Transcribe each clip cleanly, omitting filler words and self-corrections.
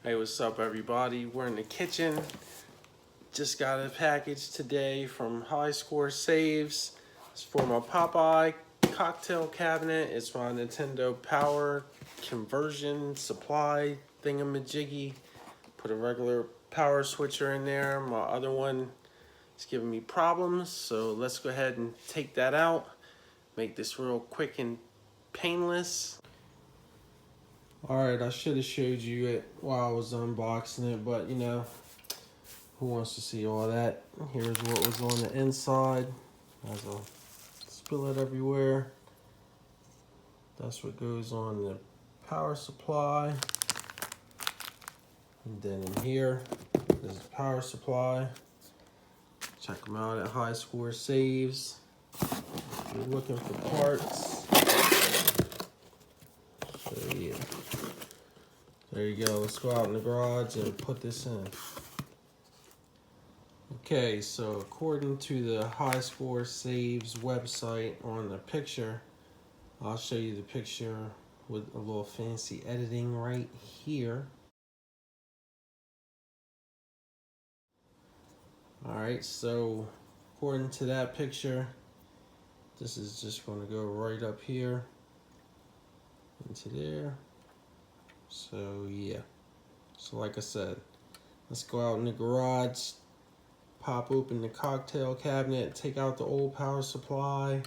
Hey, what's up everybody? We're in the kitchen. Just got a package today from High Score Saves. It's for my Popeye cocktail cabinet. It's my Nintendo power conversion supply thingamajiggy. Put a regular power switcher in there. My other one is giving me problems, so let's go ahead and take that out. Make this real quick and painless. Alright, I should have showed you it while I was unboxing it, but you know, who wants to see all that? Here's what was on the inside. There's a spillet everywhere. That's what goes on the power supply. And then in here, there's the power supply. Check them out at High Score Saves. If you're looking for parts. So yeah. There you go. Let's go out in the garage and put this in. Okay, so according to the High Score Saves website on the picture, I'll show you the picture with a little fancy editing right here. Alright, so according to that picture, this is just going to go right up here into there. So yeah, so like I said, let's go out in the garage, pop open the cocktail cabinet, take out the old power supply,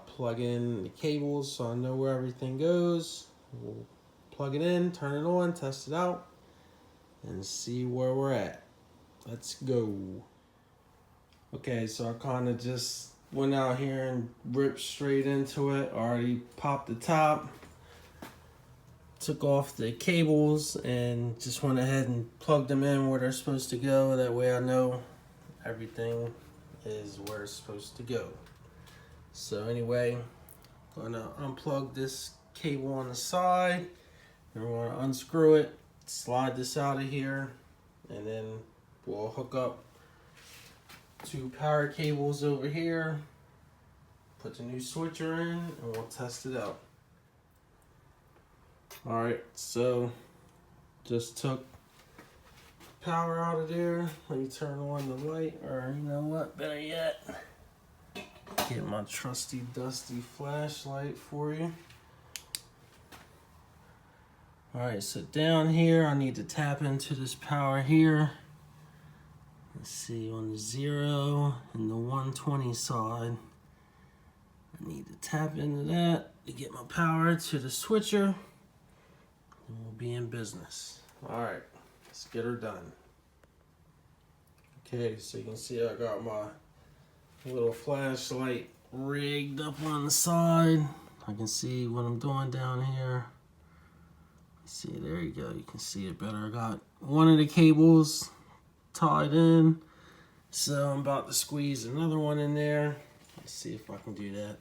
plug in the cables so I know where everything goes. We'll plug it in, turn it on, test it out, and see where we're at. Let's go. Okay, so I kind of just went out here and ripped straight into it. Already popped the top. Took off the cables and just went ahead and plugged them in where they're supposed to go. That way I know everything is where it's supposed to go. So anyway, I'm gonna unplug this cable on the side. And we're gonna unscrew it, slide this out of here, and then we'll hook up two power cables over here, put the new switcher in, and we'll test it out. Alright, so just took power out of there. Let me turn on the light, or you know what, better yet, get my trusty dusty flashlight for you. Alright, so down here I need to tap into this power here. Let's see, on the 0 and the 120 side, I need to tap into that to get my power to the switcher. And we'll be in business. Alright, let's get her done. Okay, so you can see I got my little flashlight rigged up on the side. I can see what I'm doing down here. See, there you go, you can see it better. I got one of the cables tied in, so I'm about to squeeze another one in there. Let's see if I can do that.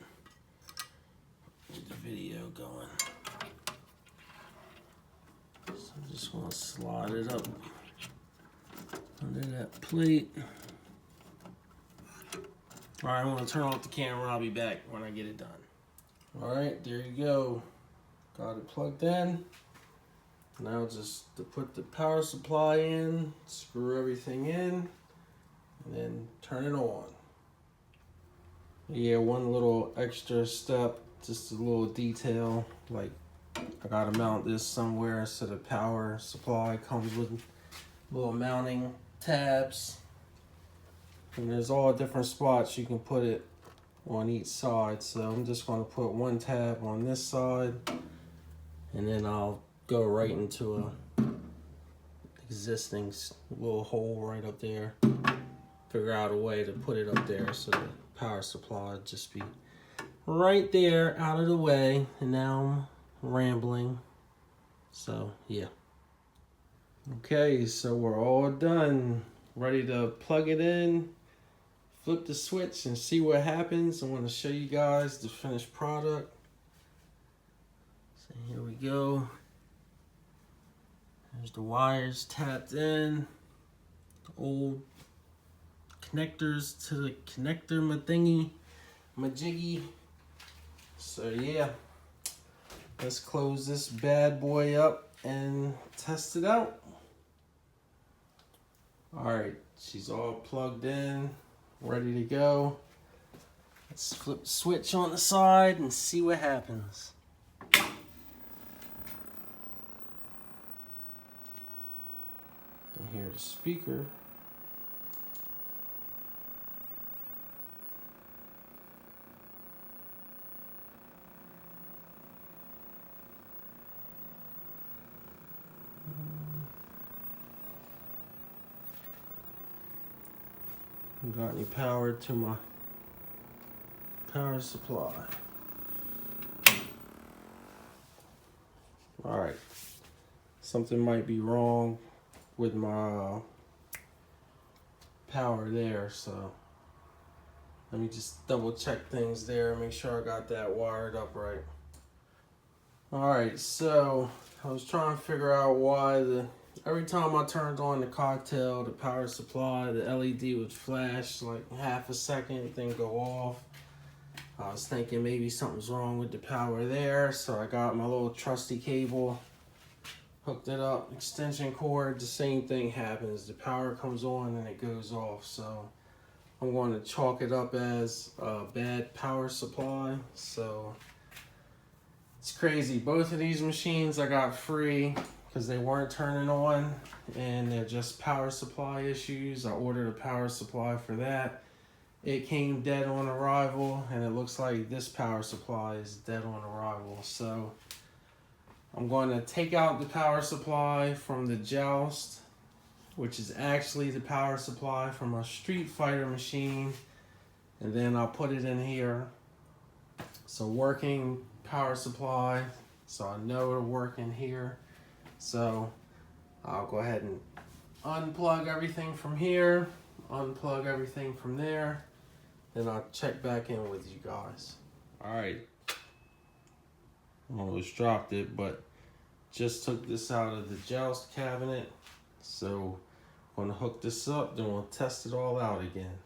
Get the video going. So I'm just going to slide it up under that plate. Alright, I'm going to turn off the camera. I'll be back when I get it done. Alright, there you go. Got it plugged in. Now just to put the power supply in, screw everything in, and then turn it on. Yeah, one little extra step, just a little detail, like I gotta mount this somewhere so the power supply comes with little mounting tabs. And there's all different spots you can put it on each side. So I'm just gonna put one tab on this side, and then I'll go right into a existing little hole right up there. Figure out a way to put it up there so the power supply just be right there out of the way. And now I'm rambling. So yeah. Okay, so we're all done. Ready to plug it in, flip the switch and see what happens. I want to show you guys the finished product. So here we go. There's the wires tapped in, the old connectors to the connector majiggy. So yeah, let's close this bad boy up and test it out. Alright, she's all plugged in, ready to go. Let's flip the switch on the side and see what happens. You can hear the speaker. Got any power to my power supply. Alright, something might be wrong with my power there, so let me just double check things there, make sure I got that wired up right. Alright, so I was trying to figure out why every time I turned on the cocktail, the power supply, the LED would flash like half a second, then go off. I was thinking maybe something's wrong with the power there, so I got my little trusty cable, hooked it up, extension cord, the same thing happens. The power comes on and it goes off, so I'm going to chalk it up as a bad power supply. So it's crazy. Both of these machines I got free because they weren't turning on and they're just power supply issues. I ordered a power supply for that. It came dead on arrival, and it looks like this power supply is dead on arrival. So I'm going to take out the power supply from the Joust, which is actually the power supply from a Street Fighter machine, and then I'll put it in here. So working power supply, so I know it'll work in here. So I'll go ahead and unplug everything from here, unplug everything from there, then I'll check back in with you guys. Alright, almost dropped it, but just took this out of the Joust cabinet. So I'm gonna hook this up, then we'll test it all out again.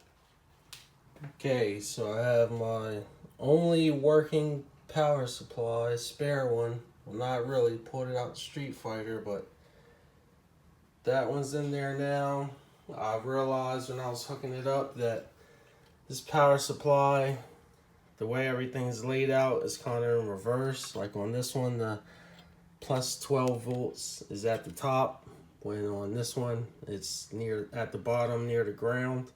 Okay, so I have my only working power supply, spare one. Well, not really, pulled it out the Street Fighter, but that one's in there now. I realized when I was hooking it up that this power supply, the way everything's laid out is kind of in reverse. Like on this one, the plus 12 volts is at the top, when on this one, it's at the bottom near the ground.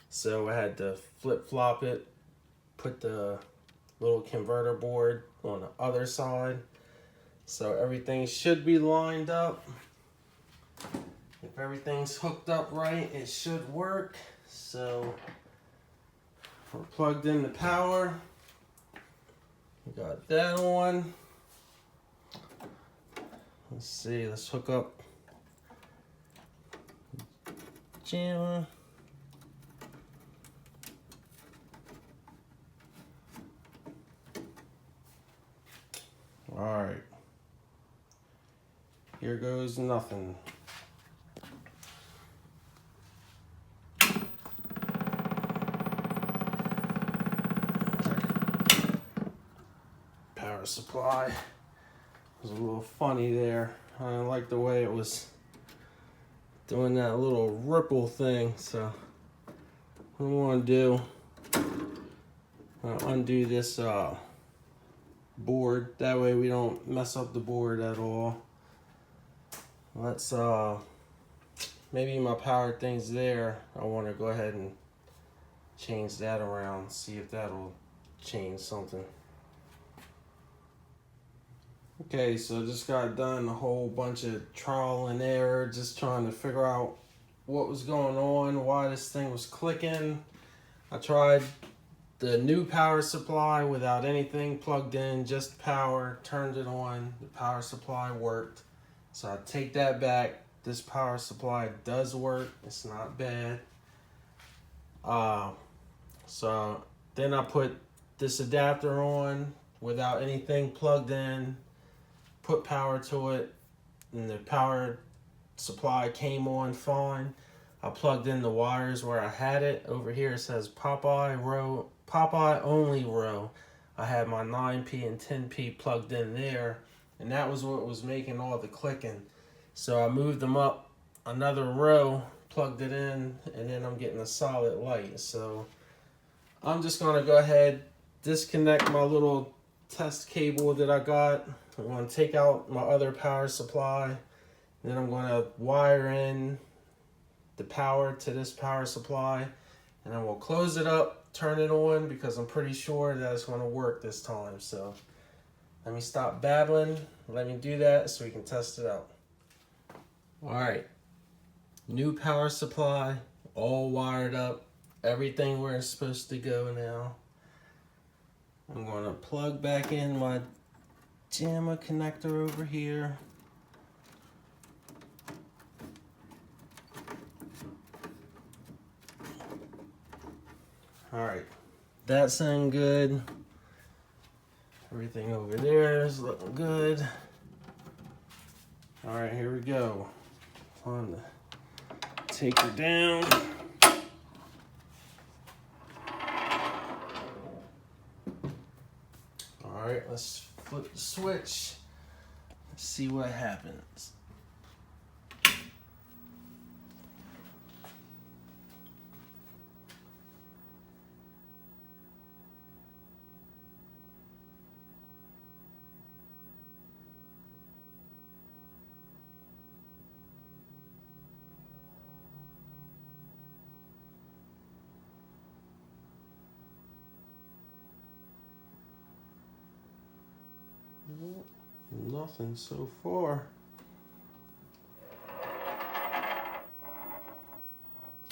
So I had to flip-flop it, put the little converter board on the other side. So everything should be lined up. If everything's hooked up right, it should work. So we're plugged in the power. We got that on. Let's see, let's hook up JAMA. All right. Here goes nothing. Power supply was a little funny there. I didn't like the way it was doing that little ripple thing. So what I want to do, I'll undo this board. That way we don't mess up the board at all. Let's maybe my power thing's there. I want to go ahead and change that around, see if that'll change something. Okay, so just got done a whole bunch of trial and error, just trying to figure out what was going on, why this thing was clicking. I tried the new power supply without anything plugged in, just power, turned it on, the power supply worked. So I take that back. This power supply does work, it's not bad. So then I put this adapter on without anything plugged in, put power to it, and the power supply came on fine. I plugged in the wires where I had it. Over here it says Popeye only row. I had my 9P and 10P plugged in there, and that was what was making all the clicking. So I moved them up another row, plugged it in, and then I'm getting a solid light. So I'm just gonna go ahead, disconnect my little test cable that I got. I'm gonna take out my other power supply. Then I'm gonna wire in the power to this power supply, and then we'll close it up, turn it on, because I'm pretty sure that it's gonna work this time. So let me stop babbling, let me do that so we can test it out. All right, new power supply, all wired up, everything where it's supposed to go now. I'm gonna plug back in my JAMA connector over here. All right, that's sounding good. Everything over there is looking good. All right, here we go. Time to take her down. All right, let's flip the switch. Let's see what happens. Nothing so far.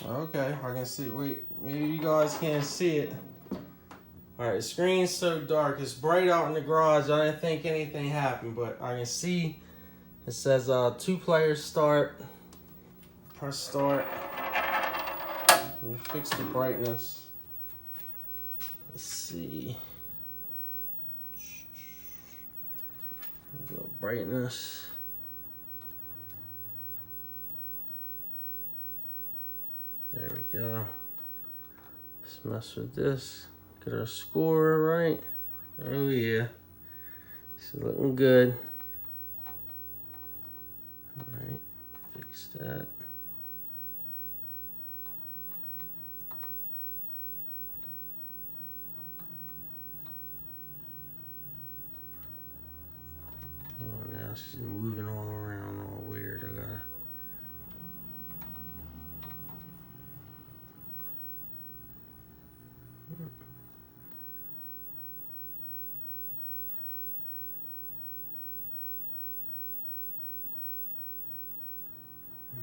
Okay, I can see. Wait, maybe you guys can't see it. Alright, the screen's so dark. It's bright out in the garage. I didn't think anything happened, but I can see it says 2-player start. Press start. Let me fix the brightness. Let's see. Go brightness. There we go. Let's mess with this. Get our score right. Oh yeah. It's looking good. Alright, fix that. Oh, now she's moving all around, all weird. I gotta.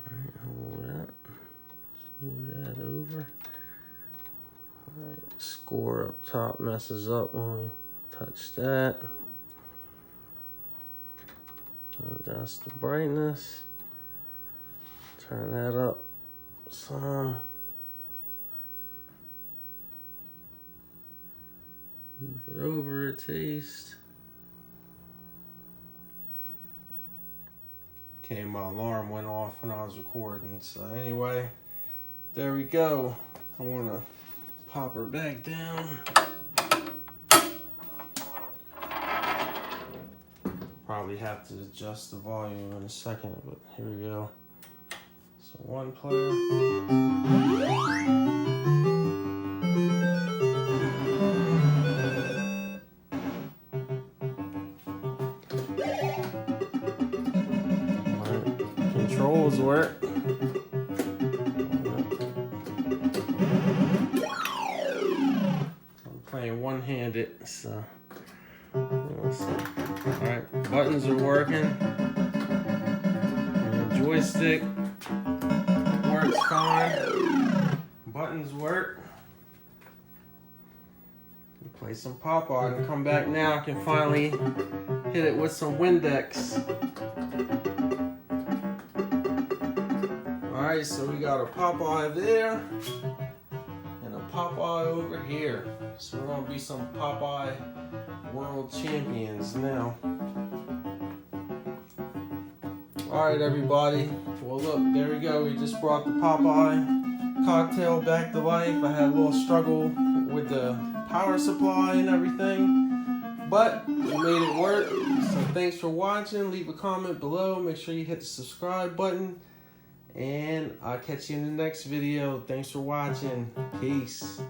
Alright, hold that. Move that over. Alright, score up top messes up when we touch that. Adjust the brightness. Turn that up some. Move it over a taste. Okay, my alarm went off when I was recording. So anyway, there we go. I want to pop her back down. Probably have to adjust the volume in a second, but here we go. So 1 player. Alright, controls work. I'm playing one-handed, so let's see. Alright, buttons are working. And the joystick works fine. Buttons work. Play some Popeye and come back now. I can finally hit it with some Windex. Alright, so we got a Popeye there and a Popeye over here. So we're gonna be some Popeye world champions now. Alright everybody, well look, there we go. We just brought the Popeye cocktail back to life. I had a little struggle with the power supply and everything, but we made it work. So thanks for watching. Leave a comment below. Make sure you hit the subscribe button. And I'll catch you in the next video. Thanks for watching. Peace.